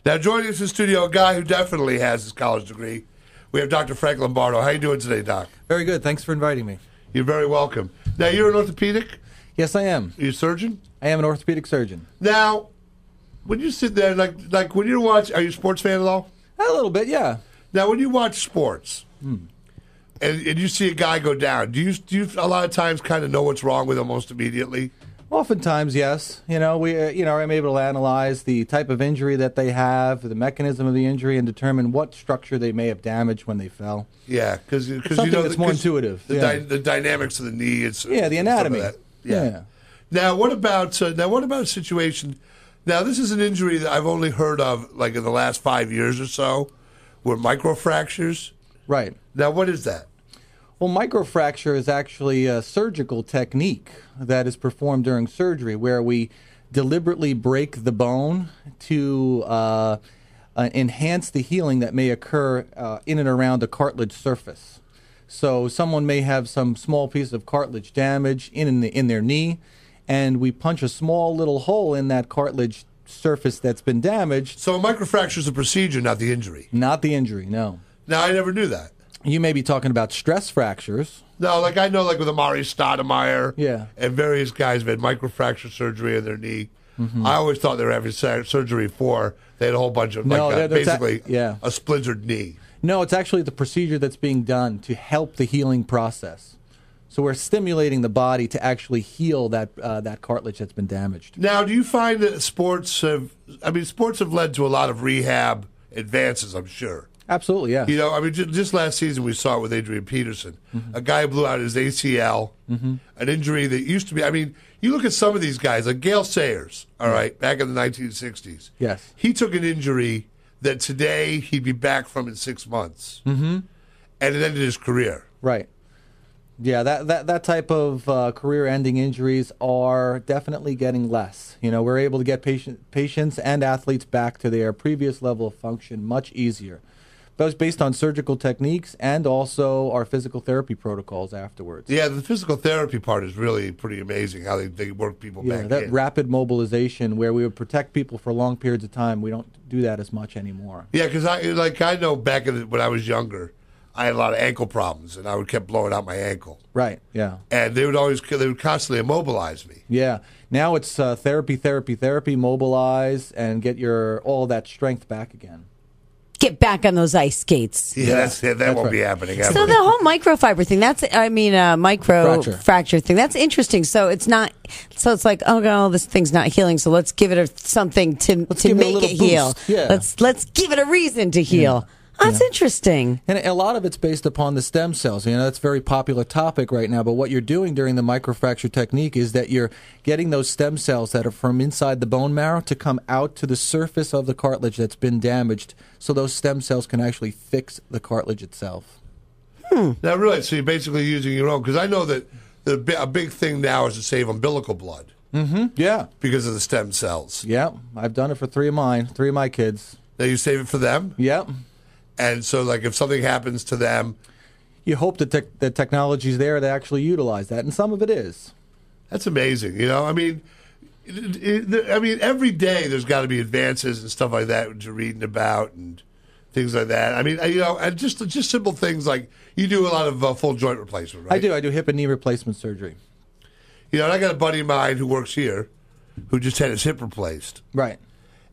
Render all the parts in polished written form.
Now, joining us in the studio, a guy who definitely has his college degree. We have Dr. Frank Lombardo. How are you doing today, Doc? Very good. Thanks for inviting me. You're very welcome. Now, you're an orthopedic? Yes, I am. Are you a surgeon? I am an orthopedic surgeon. Now, when you sit there, like when you watch, are you a sports fan at all? A little bit, yeah. Now, when you watch sports and you see a guy go down, do you a lot of times kind of know what's wrong with him almost immediately? Oftentimes, yes. I'm able to analyze the type of injury that they have, the mechanism of the injury, and determine what structure they may have damaged when they fell. Yeah, because something that's more intuitive. The dynamics of the knee. The anatomy. That. Yeah. Now, what about a situation? Now, this is an injury that I've only heard of like in the last 5 years or so, were microfractures. Right. Now, what is that? Well, microfracture is actually a surgical technique that is performed during surgery where we deliberately break the bone to enhance the healing that may occur in and around a cartilage surface. So someone may have some small piece of cartilage damage in their knee, and we punch a small little hole in that cartilage surface that's been damaged. So a microfracture is a procedure, not the injury? Not the injury, no. Now, I never knew that. You may be talking about stress fractures. No, like I know, like with Amari Stoudemire, yeah, and various guys have had microfracture surgery in their knee. Mm-hmm. I always thought they were having surgery for they had a whole bunch of basically a splintered knee. No, it's actually the procedure that's being done to help the healing process. So we're stimulating the body to actually heal that cartilage that's been damaged. Now, do you find that sports have led to a lot of rehab advances, I'm sure. Absolutely, yeah. Just last season we saw it with Adrian Peterson. Mm-hmm. A guy blew out his ACL, an injury that used to be, you look at some of these guys, like Gale Sayers, all right, back in the 1960s. Yes. He took an injury that today he'd be back from in 6 months. Mm-hmm. And it ended his career. Right. Yeah, that type of career-ending injuries are definitely getting less. We're able to get patients and athletes back to their previous level of function much easier. Both based on surgical techniques and also our physical therapy protocols afterwards. Yeah, the physical therapy part is really pretty amazing, how they work people back in. That rapid mobilization where we would protect people for long periods of time, we don't do that as much anymore. Yeah, because I know back when I was younger, I had a lot of ankle problems, and I would keep blowing out my ankle. Right, yeah. And they would constantly immobilize me. Yeah. Now it's therapy, mobilize, and get all that strength back again. Get back on those ice skates. Yeah, that won't be happening ever. So the whole microfiber thing, microfracture thing, that's interesting. So it's like, oh no, this thing's not healing, so let's give it something to make it heal. Yeah. Let's give it a reason to heal. Yeah. That's interesting. And a lot of it's based upon the stem cells. That's a very popular topic right now. But what you're doing during the microfracture technique is that you're getting those stem cells that are from inside the bone marrow to come out to the surface of the cartilage that's been damaged so those stem cells can actually fix the cartilage itself. Now, really, so you're basically using your own, because I know that a big thing now is to save umbilical blood. Mm-hmm. Yeah. Because of the stem cells. Yeah. I've done it for three of my kids. Now you save it for them? Yep. And so, like, if something happens to them, you hope that the technology's there to actually utilize that, and some of it is. That's amazing. Every day there's got to be advances and stuff like that that you're reading about and things like that. And just simple things like you do a lot of full joint replacement, right? I do hip and knee replacement surgery. And I got a buddy of mine who works here who just had his hip replaced. Right.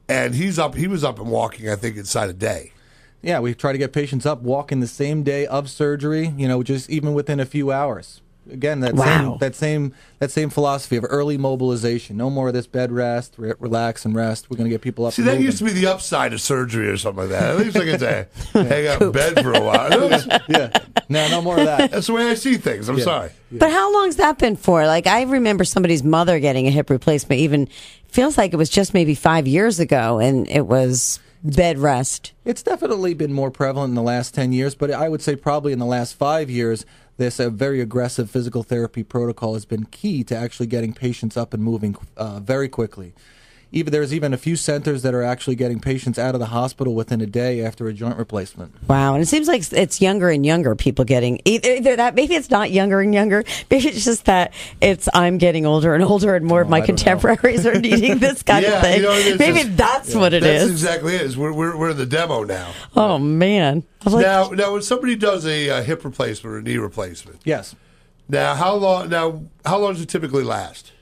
And he was up and walking, I think, inside a day. Yeah, we try to get patients up walking the same day of surgery, just even within a few hours. Again, that same philosophy of early mobilization. No more of this bed rest, relax and rest. We're going to get people up. See, that used to be the upside of surgery or something like that. At least I get to hang out in bed for a while. Yeah, no more of that. That's the way I see things. I'm sorry. Yeah. But how long's that been for? Like, I remember somebody's mother getting a hip replacement. Even feels like it was just maybe 5 years ago, and it was bed rest. It's definitely been more prevalent in the last 10 years, but I would say probably in the last 5 years, this very aggressive physical therapy protocol has been key to actually getting patients up and moving very quickly. There's even a few centers that are actually getting patients out of the hospital within a day after a joint replacement. Wow, and it seems like it's younger and younger people getting either that. Maybe it's not younger and younger. Maybe it's just that I'm getting older and older, and more of my contemporaries are needing this kind of thing. Maybe that's what it is. That's exactly it. We're in the demo now. Oh man! Now when somebody does a hip replacement or a knee replacement, yes. Now how long does it typically last?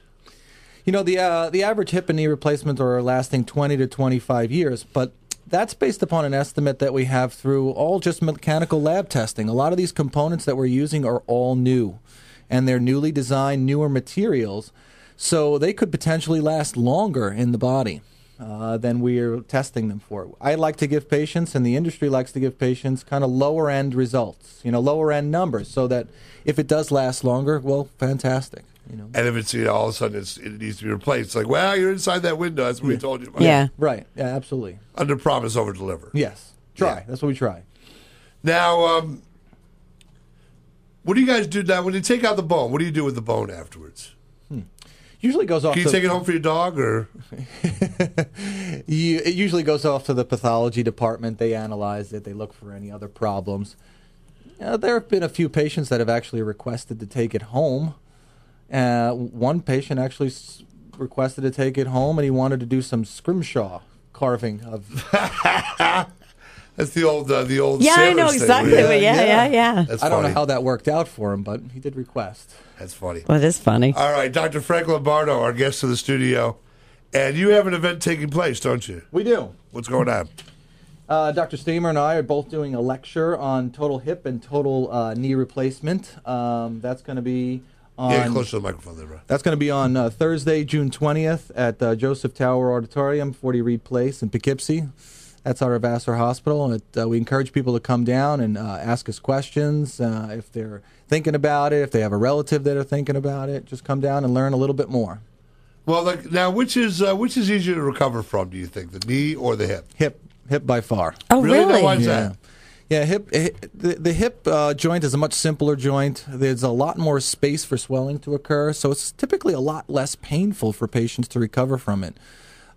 The average hip and knee replacements are lasting 20 to 25 years, but that's based upon an estimate that we have through all just mechanical lab testing. A lot of these components that we're using are all new, and they're newly designed, newer materials, so they could potentially last longer in the body than we're testing them for. I like to give patients, and the industry likes to give patients, kind of lower-end results, lower-end numbers, so that if it does last longer, well, fantastic. And if it's all of a sudden it needs to be replaced, like, well, you're inside that window. That's what we told you about. Yeah. Right. Yeah, absolutely. Under promise, over deliver. Yes. Try. Yeah. That's what we try. Now, what do you guys do now when you take out the bone? What do you do with the bone afterwards? Usually goes off. Can you take it home for your dog, or? It usually goes off to the pathology department. They analyze it. They look for any other problems. There have been a few patients that have actually requested to take it home. One patient actually requested to take it home, and he wanted to do some scrimshaw carving of. That's the old. Yeah, I know exactly. Yeah. I don't know how that worked out for him, but he did request. That's funny. Well, it is funny. All right, Dr. Frank Lombardo, our guest in the studio, and you have an event taking place, don't you? We do. What's going on? Dr. Stamer and I are both doing a lecture on total hip and total knee replacement. That's going to be. Get close to the microphone there, bro. That's going to be on Thursday, June 20th at Joseph Tower Auditorium, 40 Reed Place in Poughkeepsie. That's our Vassar Hospital. We encourage people to come down and ask us questions if they're thinking about it, if they have a relative that are thinking about it. Just come down and learn a little bit more. Well, now, which is easier to recover from, do you think, the knee or the hip? Hip by far. Oh, really? Now, why is that? Yeah, the hip joint is a much simpler joint. There's a lot more space for swelling to occur, so it's typically a lot less painful for patients to recover from it.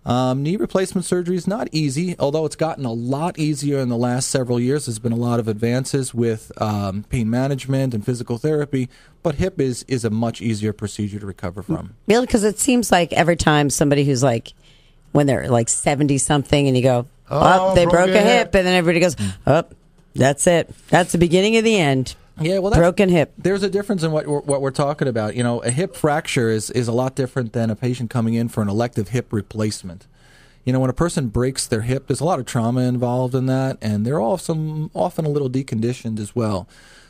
Knee replacement surgery is not easy, although it's gotten a lot easier in the last several years. There's been a lot of advances with pain management and physical therapy, but hip is a much easier procedure to recover from. Really? Because it seems like every time somebody who's like, when they're like 70-something and you go, they broke a hip, and then everybody goes, that's it. That's the beginning of the end. Yeah, well, broken hip. There's a difference in what we're talking about. A hip fracture is a lot different than a patient coming in for an elective hip replacement. When a person breaks their hip, there's a lot of trauma involved in that, and they're often a little deconditioned as well.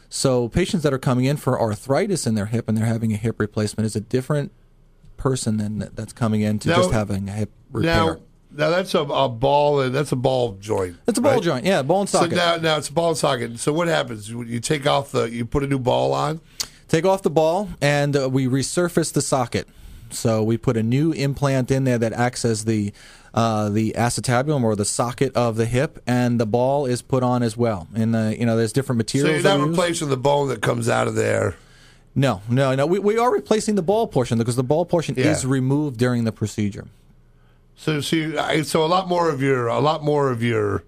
So patients that are coming in for arthritis in their hip and they're having a hip replacement is a different person than that's coming in to just having a hip repair. Now that's a ball, and that's a ball joint. It's a ball joint, yeah, ball and socket. So now it's a ball and socket. So what happens? You take off you put a new ball on? Take off the ball, and we resurface the socket. So we put a new implant in there that acts as the acetabulum or the socket of the hip, and the ball is put on as well. And there's different materials. So you're not replacing the bone that comes out of there. No. We are replacing the ball portion because the ball portion is removed during the procedure. So a lot more of your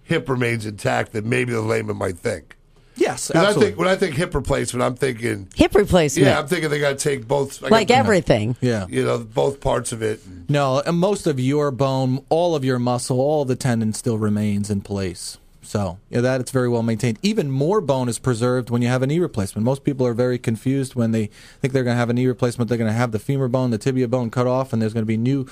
hip remains intact than maybe the layman might think. Yes, absolutely. When I think hip replacement, I'm thinking hip replacement. Yeah, I'm thinking they got to take both, like everything. Yeah, both parts of it. No, and most of your bone, all of your muscle, all of the tendon still remains in place. So that it's very well maintained. Even more bone is preserved when you have a knee replacement. Most people are very confused when they think they're going to have a knee replacement. They're going to have the femur bone, the tibia bone cut off, and there's going to be new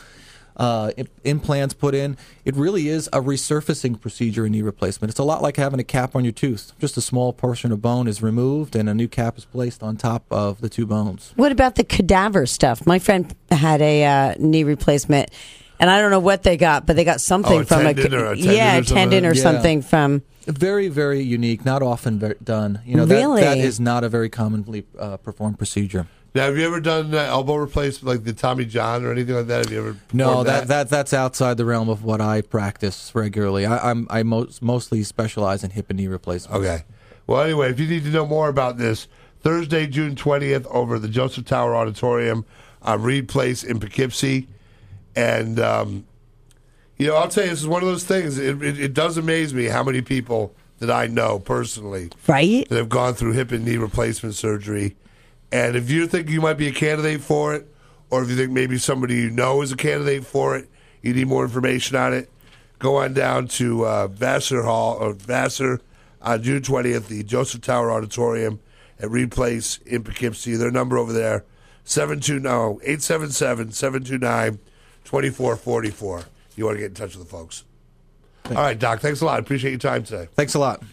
implants put in. It really is a resurfacing procedure in knee replacement. It's a lot like having a cap on your tooth. Just a small portion of bone is removed and a new cap is placed on top of the two bones. What about the cadaver stuff? My friend had a knee replacement, and I don't know what they got, but they got something from a tendon or something from. Very, very unique. Not often done. Really? That is not a very commonly performed procedure. Now, have you ever done elbow replacement, like the Tommy John or anything like that? Have you ever? No, that's outside the realm of what I practice regularly. I mostly specialize in hip and knee replacement. Okay. Well, anyway, if you need to know more about this, Thursday, June 20th, over at the Joseph Tower Auditorium on Reed Place in Poughkeepsie, And, I'll tell you, this is one of those things. It does amaze me how many people that I know personally that have gone through hip and knee replacement surgery. And if you think you might be a candidate for it, or if you think maybe somebody you know is a candidate for it, you need more information on it, go on down to Vassar Hall, or Vassar, on June 20th, the Joseph Tower Auditorium at Reed Place in Poughkeepsie. Their number over there, 877-729-2444. You want to get in touch with the folks. All right, Doc, thanks a lot. I appreciate your time today. Thanks a lot.